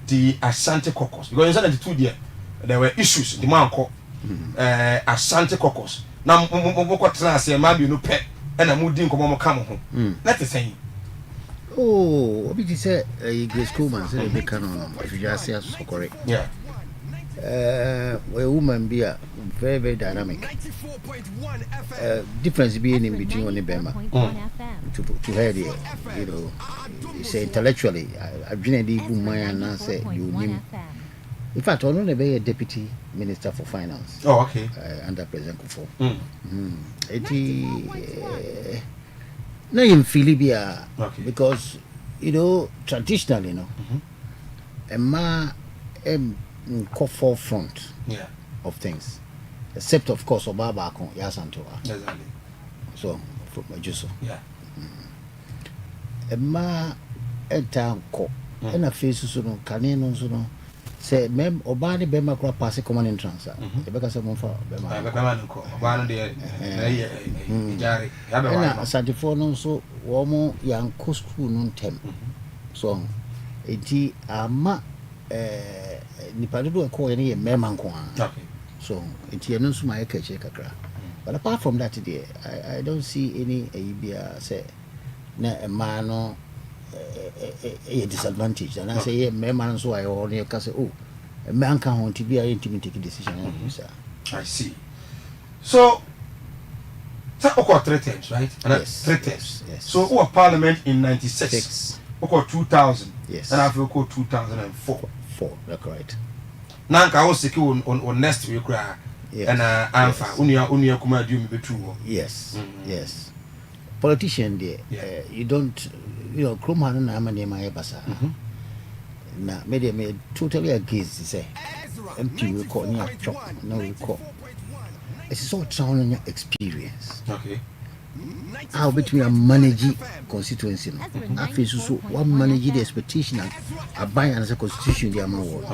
The Asante caucus. Because in 1992 there were issues. The man called Asante caucus. Now what say a man you know and a mooding come home. Let us say. Oh, what did you say? Grace Coleman said they can if you just say so correct. Yeah. A woman be a very, very dynamic. Difference being in between only Bema to her, you know, say intellectually. I've been a deep woman and I say you In fact, I don't be a deputy minister for finance. Oh, okay. Under President Kofi. No, in Philibia, because traditionally, a ma go forefront of things, except of course Obaba Asante. Exactly. So from Majuso. Yeah. A ma enter co, and a face so cannon so no. Say Obani Bema Crop pass a common entrance. The Becca Samon for Bema. Asante for no so warm young coast noon tem. So eti ama Nipadu call any memang. So eti no my catch kakra. But apart from that today, I don't see any Abia say na a man a disadvantage, and I say, man, so I only can say, oh, a man can want to be a take a decision. I see. So, that's 3 terms, right? Yes. 3 terms. Yes. So, who Parliament in 96? Who 2000? Yes. And after 2004. 4, that's right. Now, I was sick on next week, and Alpha, Unia Kuma, do me true. Yes, yes. Politician, there, you don't. Krumhan and Amani Basa. Now, me totally against to say, MP will call near chop, no recall. It's so training experience. Okay. How between a managing constituency. I feel so one managing the expectation of buying as a constitution, the amount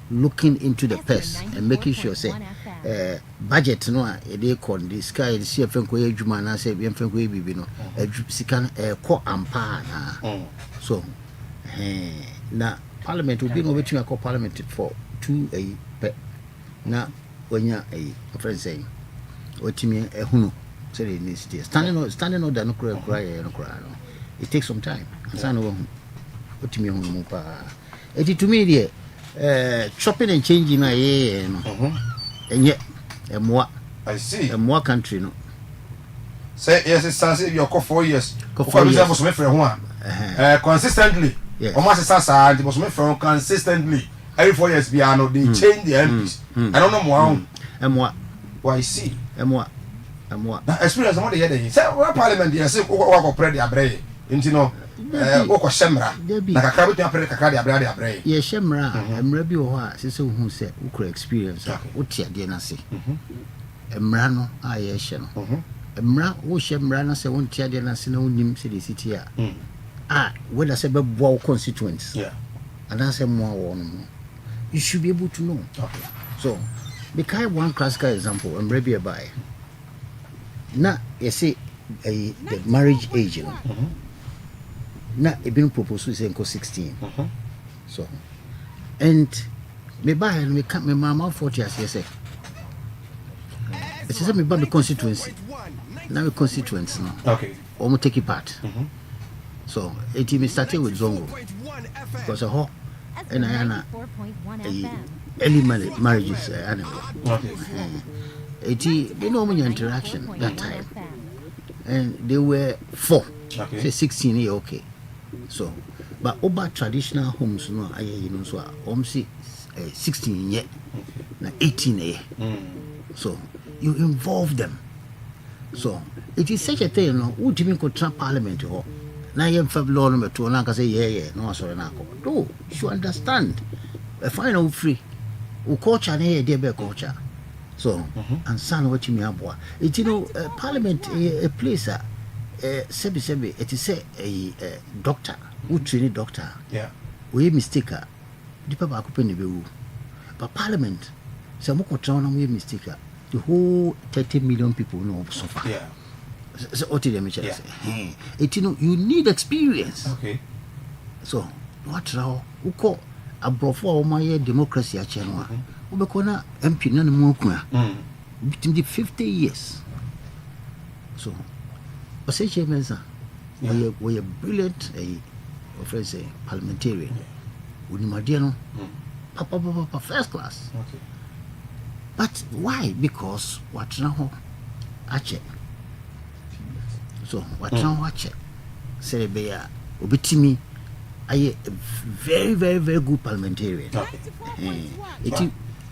looking into the purse and making sure, say, budget no they call the sky the CFN ko adwuma na say bi mfen ko bibi no sika ko ampa na so na parliament will be no between a parliament for 2 a na onya friend saying otimi ehunu say the next standing order no kura no it takes some time ansana wo otimi ehunu mu pa it to me there chopping and changing na no and yet a more I see a more country no say yes it's say your 4 years consistently almost sasa it was from consistently every 4 years biano they change the MPs I don't know more and what why see and what experience more the other say what parliament yes go pray the abre intino wokɔ shemra na kakra betu apre kakra de abre ye shemra emra bi wo ha sese wo hu se wo kura experience wo tia de na se emra no a ye hye no emra wo shemra na se wo tia de na se na wonim se de city a whether se be bo constituents and I say more one you should be able to know so because one classical example emra bi by na you see the marriage age na e been proposed to say 16 so and me buy and me come me mama 40 as you say it is me buy the constituency now the constituents no okay almost take part so it me started with Zongo because a ho and I ana early marriages okay it you know when interaction that time and they were 4 say 16 year okay so but over traditional homes no so see 16 yet na 18 so you involve them so it is such a thing no would you go to parliament ho na yem fa law number 2 na ka say no sorry na ko do you understand a final free o culture na dey be culture so and san what you aboa it parliament a place sebi it is a doctor who train doctor we mistake dipa ba ko pe ne be wu but parliament so mo ko train na we mistake the whole 30 million people no suffer so what did them say it you need experience okay so what now who call abrofo o my democracy a chenwa we be ko na MP na mu akua between the 50 years so say Mensa we are brilliant parliamentarian Unimadiano papa first class okay but why because what now ache so what now ache say be ya obitimi I a very, very, very good parliamentarian.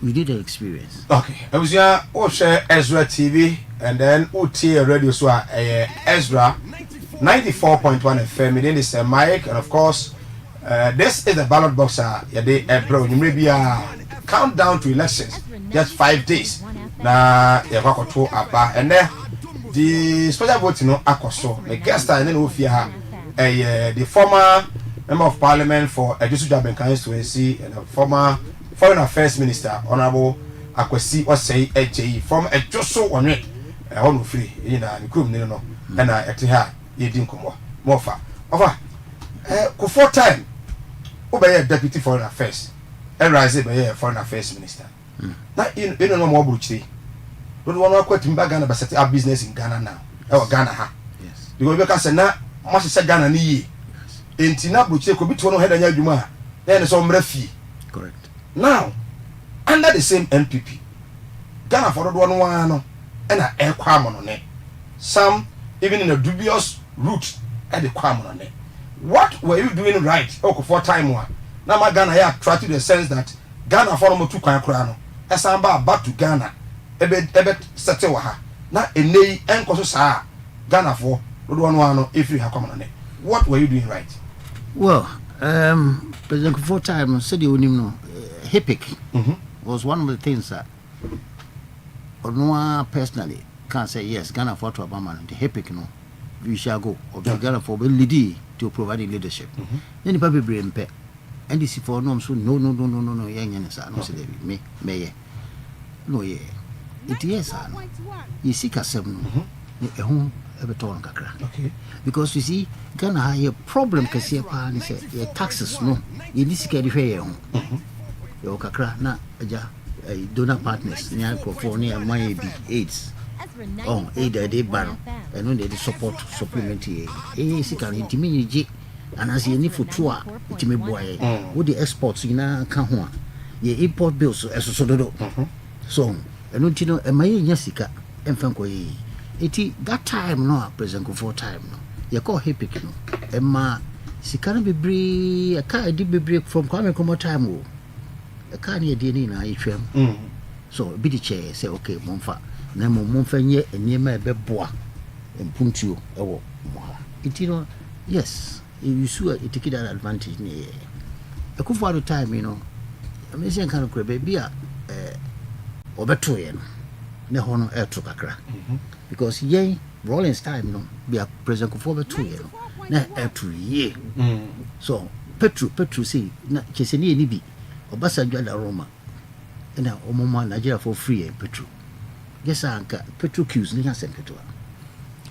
We did the experience. Okay. I was here, share Ezra TV, and then OT radio, so Ezra 94.1 FM. It is a mic, and of course, this is the ballot box. You may be a countdown to elections, just 5 days. Now, you have to Abba, and then the special vote, the guest, and then the former member of parliament for Aduanaba constituency and the former foreign affairs minister, Honorable Akwesi Osei Ejeyi, from Ejoso Onwe, Honu Free, in a group, and I actually had Yedin Komo, Mofa. Over, for time, obey deputy foreign affairs, and rise by a foreign affairs minister. Now, you don't know more Buchi. Don't want to quit him back Ghana, but set up business in Ghana now. Or Ghana, yes. Because now, must say Ghana ni. In Tinabuchi could be to one head and Yajuma, then it's on refi. Correct. Now, under the same NPP, Ghana for one and an air quam on it. Some even in a dubious route at the quam on it. What were you doing right? Okay, for time one. Now my Ghana here try to the sense that Ghana for no 2 crown. As I'm back to Ghana, a bit settle. Now a nay and Kosa Ghana for one if you have come on it. What were you doing right? Well, President Kofi time said you know HIPIC was one of the things that Onoa personally can't say yes, Ghana for to Obama, the HIPIC no, we shall go or Ghana for lead to provide leadership. Then the paper brain pet and this for no so no young and no say me no yeah. It yes you see Casem a home Everton kakra. Okay. Because you see, Ghana have a problem because your taxes no. You need to get fair. Your kakra na aja donor partners near California money be AIDS. Oh, aid they ban and when they support supplementary. See can intimidate and as you need for tour, it may boy. What the exports in a canhua. Ye import bills as so do. So, and don't you know a my yasika and fanko. That time no President Kofi time no you call HIPIC no Emma she can't be brave a car did be break from coming time o a car near DNA na itwem so be the chair say okay momfa na momfa nye enema be boa empuntuo ewo moha yes you sure it take that advantage ne e Kofi at time you know I mean say kan ko be a obeto ye no ne hono eto kakra because ye Rollins time no be a President Kofi 2 year na eto ye so petro say na cheseni ni bi Obasanjo da Roma na omoma Nigeria for free petro yes anka petro queues ni asem petro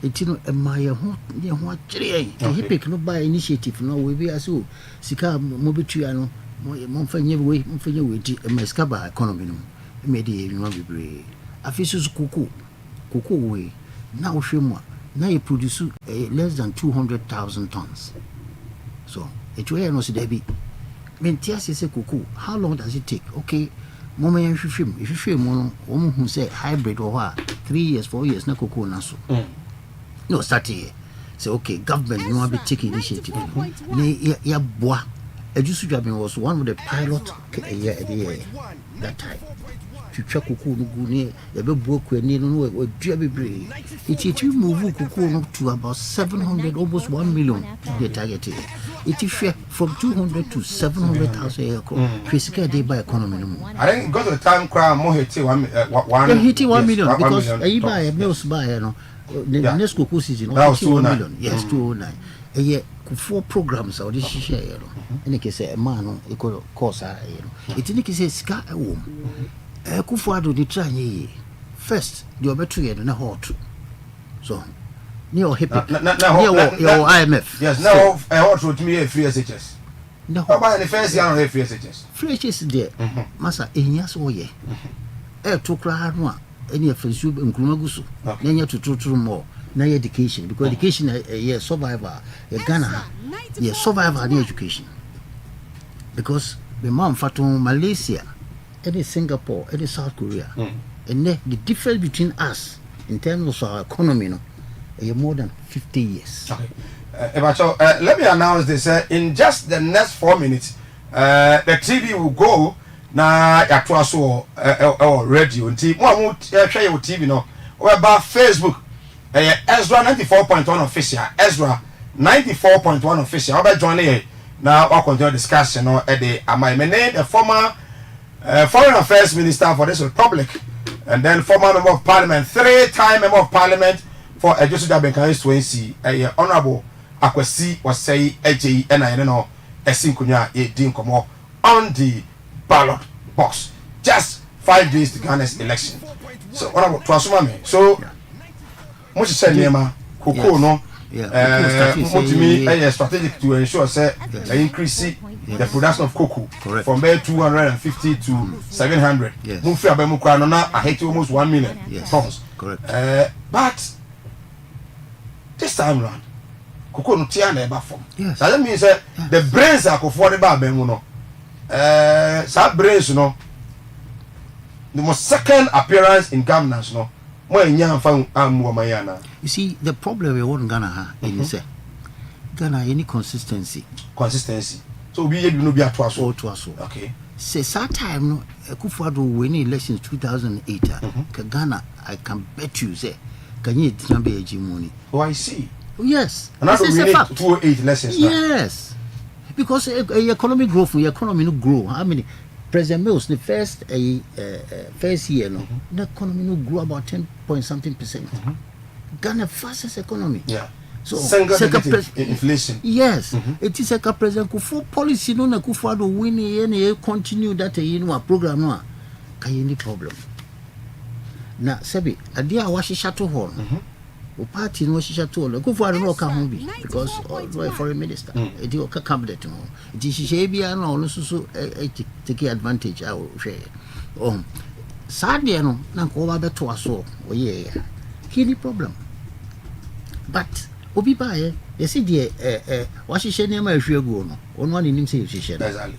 etino emaye ho ye ho akire HIPIC no by initiative no we be aso sika mo betua no mo mfanye we di emeska ba economy no me dey no be afisu kuku we now shemwa now you produce less than 200,000 tons so it way no see there be mentia say kuku how long does it take okay moment you film if you film no who say hybrid or what 3 years 4 years na kuku na so no start here say okay government no be taking initiative ne ya boa ejusu job was one of the pilot that time twitwa kuku no gu ne ebebuo kwani no no dua bebre it move kuku no to about 700 almost 1 million the target it from 200 to 700,000 physical day by economy no I think got the time crowd more hit 1 million because I buy mills buy no the next kuku season 1 million yes 209 for programs or this share and it say a man equal course it in say sika e wo Kufuado the try first the obetu ye na hot so near HIPIC your IMF yes now hot with me free SHS no about the first year on free SHS free SHS there masa ehia so ye to kra no a any offensive nkrumaguso na nya tututuru more na education because education survivor Ghana survivor and education because the man faton Malaysia any Singapore, any South Korea, and the difference between us in terms of our economy, no, more than 50 years. Okay. Let me announce this. In just the next 4 minutes, the TV will go. Na yatoa so radio nti mo amu hwe your TV no we ba Facebook Ezra 94.1 official Ezra 94.1 official we join here na we continue discussion no the the former foreign affairs minister for this republic and then former member of parliament 3-time member of parliament for Ejosu constituency honorable Akwasi was say AJ na no esinkunya e din komo on the ballot box. Just 5 days to Ghana's election. So what about Twasumame? So much said Nema Koko no strategic to ensure say increase the production of cocoa from there 250 to 700. Mufi abemukwa no na I hate almost 1 million tons. Correct. But this time round cocoa no tia na eba form. Yes. That means the brains are for the babemu no. Some brains, you know, the most second appearance in governance, no, more young found Mayana. You see, the problem we want Ghana have is Ghana any consistency. So we no be at us. Okay. Say that time no, Kufuor win elections 2008. Ghana, I can bet you say, can you be hegemony? Oh, I see. Yes. Another winning 208 lessons. Yes. Because economic growth, the economy no grow. How many? President Mills, the first year, no, the economy no grow about 10.something%. Ghana fastest economy. Yeah. So inflation. Yes, it is a President Kufuor policy. No, na Kufuor do win and continue that a program no. Any problem? Na Sebi, a dear washi shato horn. Party no shisha to all. Kufuor no come be because foreign minister. It is a cabinet. It is Shabia no so take advantage. I will share. Sadly, no, na ko ba beto aso. Oye, any problem. But obi ba ye see the washishe nema ehwe go no. Ono ani nim say ehwe. Exactly.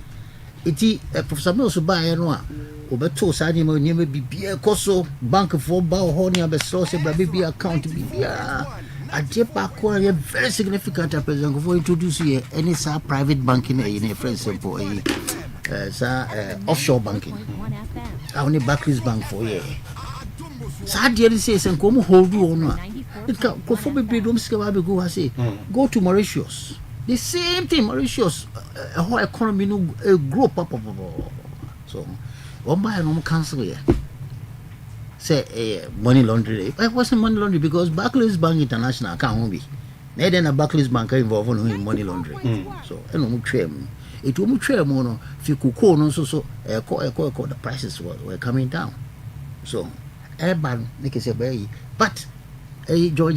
Iti Professor Mills ba ye no a obeto sadly ma nyema bibia koso bank for ba ho ne abeso se bra bibia account bibia ajepa ko a very significant president for introduce here any sa private banking in a friend simple offshore banking only Barclays bank for here sadly say sen ko mu hold on it can go for baby dom ska ba go say go to Mauritius the same thing Mauritius whole economy no grow pop so one by no cancel here. Say money laundering. It wasn't money laundering because Barclays Bank International can't be. Then a Barclays Bank involved in money laundering. So I know it will trade more. If you could call no so the prices were coming down. So everybody they can say but George